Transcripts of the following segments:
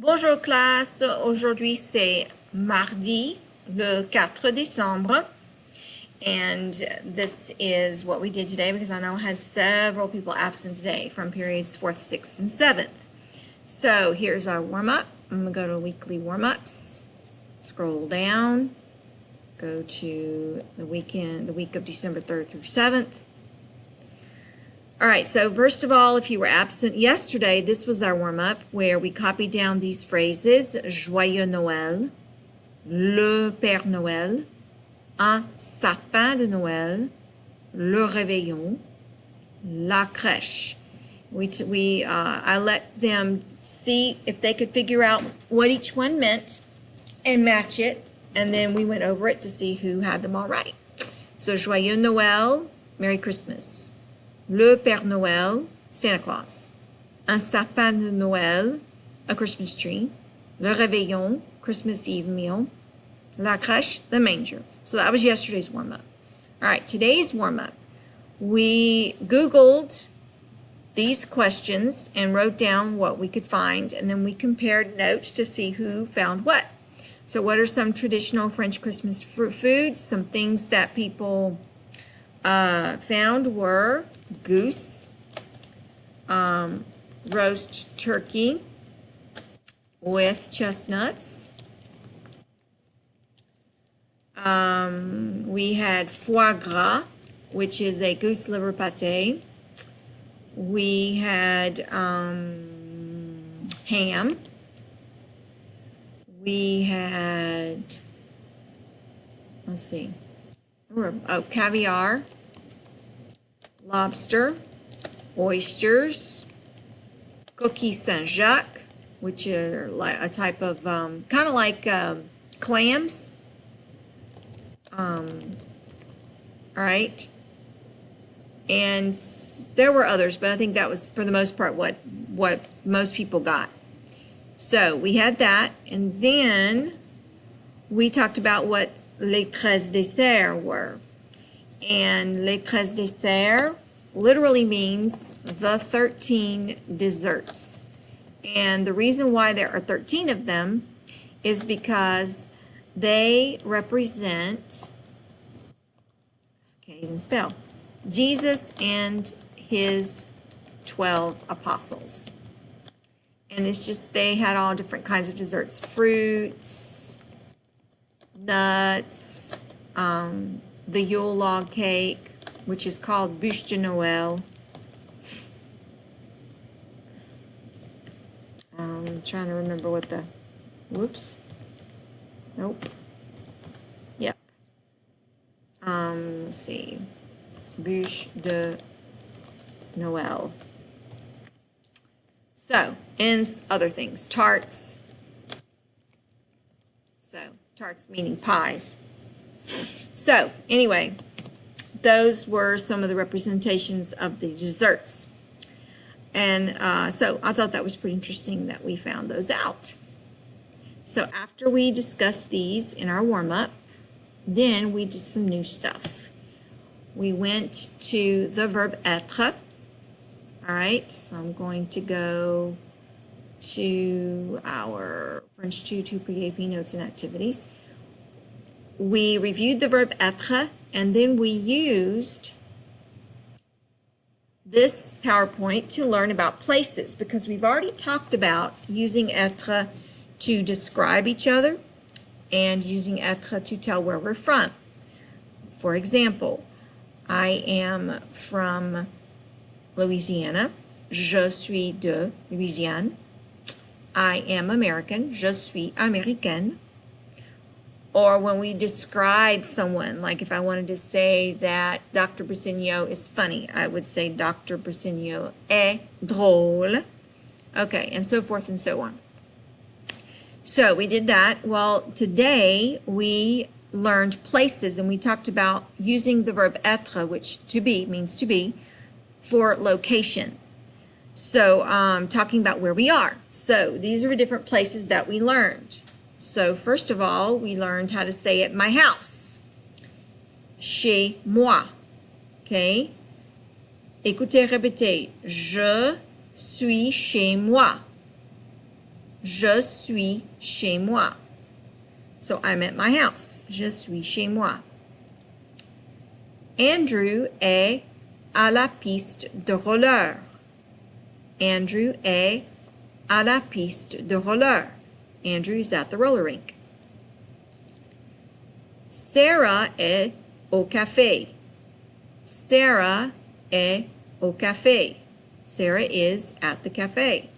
Bonjour classe, aujourd'hui c'est mardi le 4 décembre and this is what we did today because I know I had several people absent today from periods 4th, 6th, and 7th. So here's our warm-up. I'm going to go to weekly warm-ups, scroll down, go to the week of December 3rd through 7th. All right, so first of all, if you were absent yesterday, this was our warm-up where we copied down these phrases: Joyeux Noël, le Père Noël, un sapin de Noël, le réveillon, la crèche. I let them see if they could figure out what each one meant and match it, and then we went over it to see who had them all right. So Joyeux Noël, Merry Christmas. Le Père Noël, Santa Claus. Un sapin de Noël, a Christmas tree. Le réveillon, Christmas Eve meal. La crèche, the manger. So that was yesterday's warm-up. All right, today's warm-up. We Googled these questions and wrote down what we could find, and then we compared notes to see who found what. So what are some traditional French Christmas foods? Some things that people found were goose, roast turkey with chestnuts. We had foie gras, which is a goose liver pate. We had ham. We had, let's see, caviar, lobster, oysters, coquilles Saint-Jacques, which are like a type of kind of like clams. All right, and there were others, but I think that was for the most part what most people got. So we had that, and then we talked about what les 13 desserts were. And les 13 desserts literally means the 13 desserts. And the reason why there are 13 of them is because they represent, can't even spell, Jesus and his 12 apostles. And it's just, they had all different kinds of desserts, fruits, nuts, the Yule log cake, which is called bûche de Noël. I'm trying to remember what the, whoops, nope, yep. Let's see, bûche de Noël. So, and other things, tarts. So, tarts meaning pies. So, anyway, those were some of the representations of the desserts. And so I thought that was pretty interesting that we found those out. So after we discussed these in our warm-up, then we did some new stuff. We went to the verb être. All right, so I'm going to go to our French 2 pre-AP notes and activities. We reviewed the verb être, and then we used this PowerPoint to learn about places, because we've already talked about using être to describe each other and using être to tell where we're from. For example, I am from Louisiana. Je suis de Louisiane. I am American. Je suis américaine. Or when we describe someone, like if I wanted to say that Dr. Brissigno is funny, I would say Dr. Brissigno est drôle. Okay, and so forth and so on. So we did that. Well, today we learned places, and we talked about using the verb être, which to be means to be, for location. So talking about where we are. So these are different places that we learned. So first of all, we learned how to say it, my house. Chez moi. Okay? Écoutez, répétez. Je suis chez moi. Je suis chez moi. So I'm at my house. Je suis chez moi. Andrew est à la piste de roller. Andrew est à la piste de roller. Andrew is at the roller rink. Sarah est au café. Sarah est au café. Sarah is at the cafe.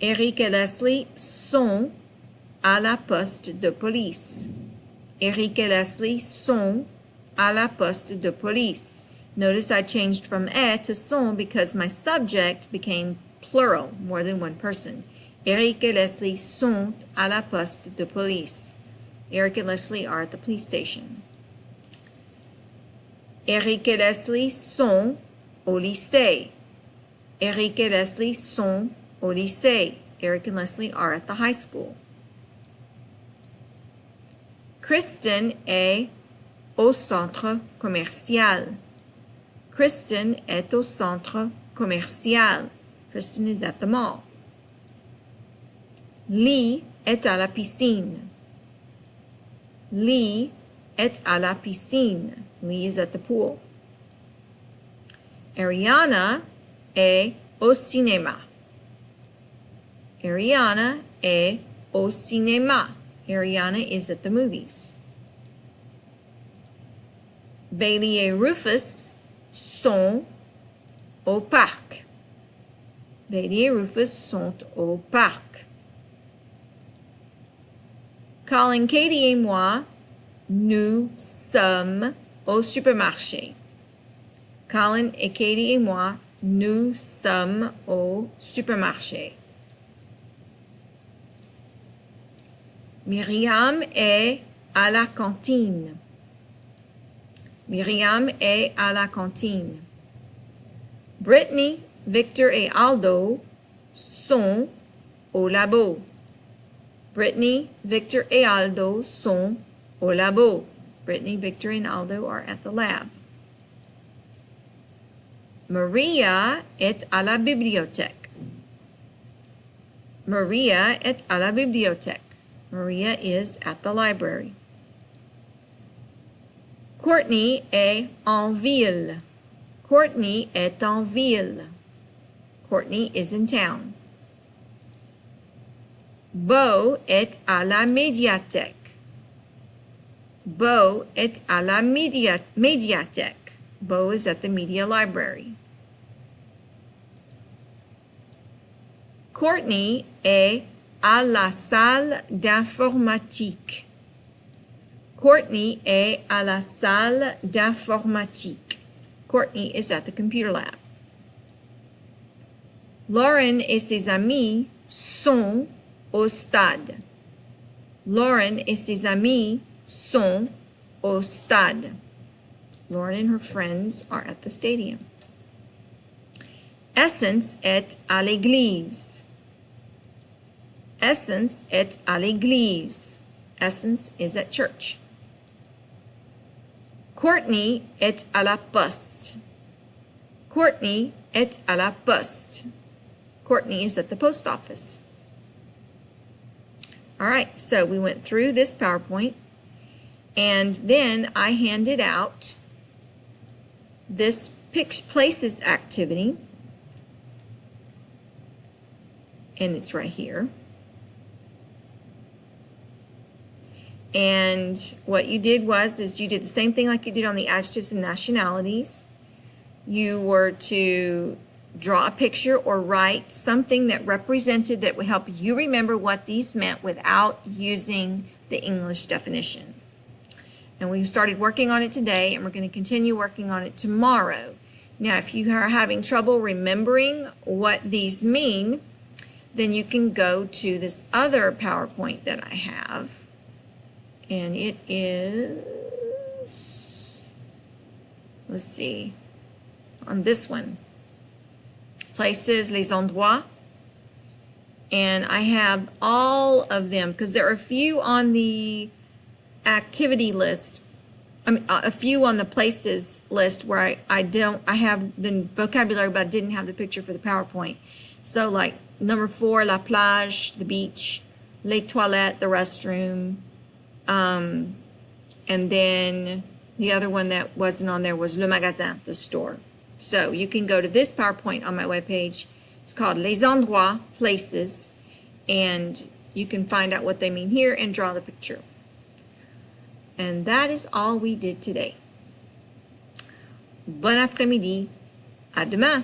Eric et Leslie sont à la poste de police. Eric et Leslie sont à la poste de police. Notice I changed from est to sont because my subject became plural, more than one person. Eric et Leslie sont à la poste de police. Eric and Leslie are at the police station. Eric et Leslie sont au lycée. Eric et Leslie sont au lycée. Eric and Leslie are at the high school. Kristen est au centre commercial. Kristen est au centre commercial. Kristen is at the mall. Lee est à la piscine. Lee est à la piscine. Lee is at the pool. Ariana est au cinéma. Ariana est au cinéma. Ariana is at the movies. Bailey et Rufus sont au parc. Bailey et Rufus sont au parc. Colin, Katie et moi, nous sommes au supermarché. Colin et Katie et moi, nous sommes au supermarché. Myriam est à la cantine. Myriam est à la cantine. Brittany, Victor et Aldo sont au labo. Brittany, Victor et Aldo sont au labo. Brittany, Victor, and Aldo are at the lab. Maria est à la bibliothèque. Maria est à la bibliothèque. Maria is at the library. Courtney est en ville. Courtney est en ville. Courtney is in town. Beau est à la médiathèque. Beau est à la médiathèque. Beau is at the media library. Courtney est à la salle d'informatique. Courtney est à la salle d'informatique. Courtney is at the computer lab. Lauren et ses amis sont au stade. Lauren et ses amis sont au stade. Lauren and her friends are at the stadium. Essence est à l'église. Essence est à l'église. Essence is at church. Courtney est à la poste. Courtney est à la poste. Courtney is at the post office. All right, so we went through this PowerPoint, and then I handed out this places activity, and it's right here. And what you did is you did the same thing like you did on the adjectives and nationalities. You were to draw a picture or write something that represented, that would help you remember what these meant without using the English definition. And we started working on it today, and we're going to continue working on it tomorrow. Now, if you are having trouble remembering what these mean, then you can go to this other PowerPoint that I have. And it is, let's see, on this one, places, les endroits. And I have all of them because there are a few on the activity list. I mean, a few on the places list where I have the vocabulary, but I didn't have the picture for the PowerPoint. So like Number 4, la plage, the beach. Les toilettes, the restroom. And then the other one that wasn't on there was le magasin, the store. So you can go to this PowerPoint on my webpage. It's called Les Endroits, Places, and you can find out what they mean here and draw the picture. And that is all we did today. Bon après-midi. À demain.